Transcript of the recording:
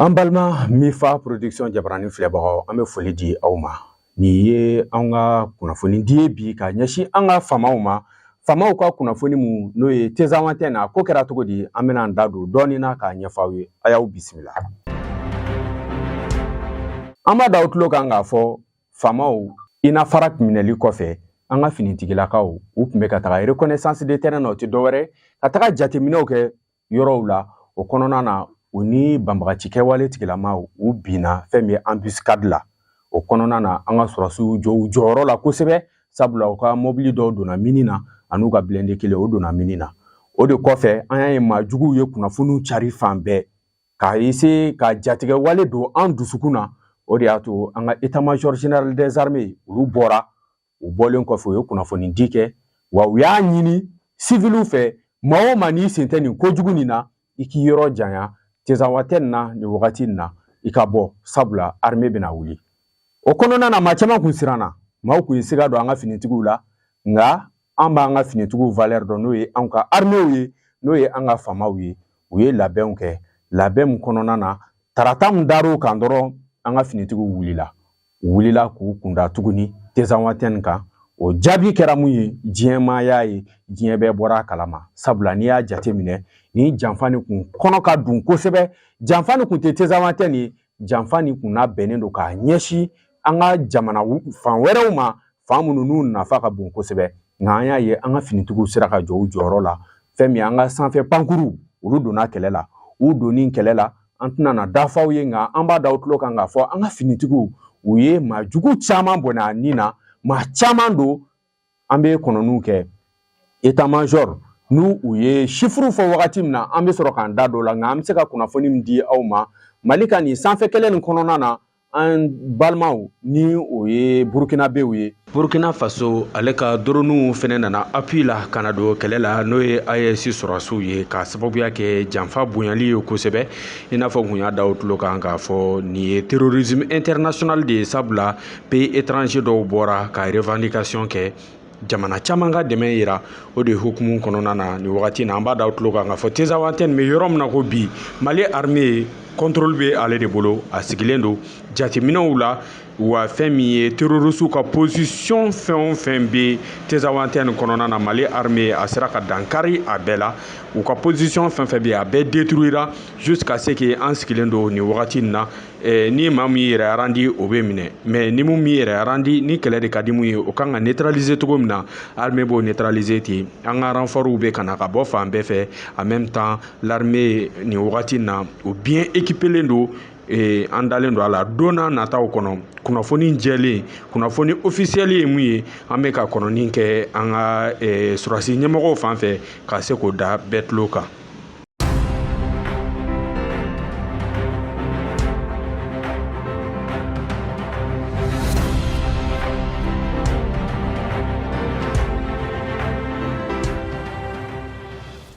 An balima Mifa production jabarani filɛbagaw an bɛ foli di aw ma. Ni ye an ka kunnafoni di bi ka ɲɛsin an ka famaw ma. Famaw ka kunnafoni mu n'o ye Tezan antenne na ko kɛra cogo di an bɛna an da don dɔɔni na k'a ɲɛfɔ aw ye. A y'aw bisimila. An b'a da aw tulo kan k'a fɔ famaw ina fara minɛli kɔfɛ an ka finitigilakaw u tun bɛ ka taga reconnaissance de terrain na o tɛ dɔwɛrɛ ka taga jateminɛw kɛ yɔrɔw la o kɔnɔna na u ni banbagaci kɛwale tigilamaw u binna fɛn min ye embuscade la o kɔnɔna na an ka sɔrɔsiw jɔ u jɔyɔrɔ la kosɛbɛ sabula u ka mobili dɔw donna mini na an'u ka blindé kelen o donna mini na o de kɔfɛ an y'a ye maajuguw ye kunnafoniw cari fan bɛɛ k'a essayer ka jatigɛ wale don an dusukun na o de y'a to an ka état-major général des armées olu bɔra u bɔlen kɔfɛ u ye kunnafoni di kɛ wa u y'a ɲini civiliw fɛ maa o maa n'i sen tɛ nin kojugu nin na i k'i yɔrɔ janya Tezan antenne na nin wagati nin na i ka bɔ sabula armée bɛna wuli o kɔnɔna na maa caman kun siranna maaw kun ye siga don an ka finitigiw la nka an b'an ka finitigiw valeur dɔn n'o ye an ka armée ye n'o ye an ka famaw ye u ye labɛnw kɛ labɛn min kɔnɔna na tarata min dar'o kan dɔrɔn an ka finitigiw wulila u wulila k'u kunda tuguni Tezan antenne kan o jaabi kɛra mun ye diɲɛmaa y'a ye diɲɛ bɛɛ bɔra a kalama sabula n'i y'a jateminɛ ni janfa nin kun kɔnɔ ka dun kosɛbɛ janfa nin kun tɛ Tezan antenne ye janfa nin kun labɛnnen don k'a ɲɛsin an ka jamana fan wɛrɛw ma fan minnu n'u nafa ka bon kosɛbɛ nka an y'a ye an ka finitigiw sera ka jɔ u jɔyɔrɔ la fɛn min an ka sanfɛ pankuru olu donna kɛlɛ la u donni kɛlɛ la an tɛna na dafaw ye nka an b'a da u tulo kan k'a fɔ an ka finitigiw u ye maajugu caman bɔnɛ a nin na maa caman don an bɛ kɔnɔniw kɛ état-major n'u u ye chiffres fɔ wagati min na an bɛ sɔrɔ k'an da don o la nka an bɛ se ka kunnafoni min di aw ma Mali ka nin sanfɛ kɛlɛ nin kɔnɔna na an balimaw ni o ye Burukinabew ye Burkina Faso ale ka droniw fɛnɛ nana appui la ka na don kɛlɛ la n'o ye AES sɔrɔsiw ye ka sababuya kɛ janfa bonyali ye kosɛbɛ i n'a fɔ kun y'a da o tulo kan k'a fɔ nin ye terrorisme international de ye sabula pays étranger dɔw bɔra ka revendication kɛ jamana caman ka dɛmɛ yira o de hukumu kɔnɔna na ni wagati na an b'a da o tulo kan k'a fɔ Tezan antenne bɛ yɔrɔ min na ko bi Mali armée contrôle bɛ ale de bolo a sigilen don jateminɛw la wa fɛn min ye terroriste ka position fɛn o fɛn bɛ Tezan antenne kɔnɔna na Mali armée a sera ka dankari a bɛɛ la u ka position fɛn fɛn bɛ yen a bɛɛ détruira jusqu'à ce que an sigilen don nin wagati in na ni maa min yɛrɛ arandi o bɛ minɛ mais ni mun min yɛrɛ arandi ni kɛlɛ de ka di mun ye o kan ka neutraliser cogo min na armée b'o neutraliser ten an ka renforts bɛ ka na ka bɔ fan bɛɛ fɛ en même temps l'armée nin wagati in na o bien équipé don an dalen don a la don n'a nataw kɔnɔ kunnafoni jɛlen kunnafoni officiel ye mun ye an bɛ ka kɔnɔni kɛ an ka sɔrɔsi ɲɛmɔgɔw fan fɛ ka se k'o da bɛɛ tulo kan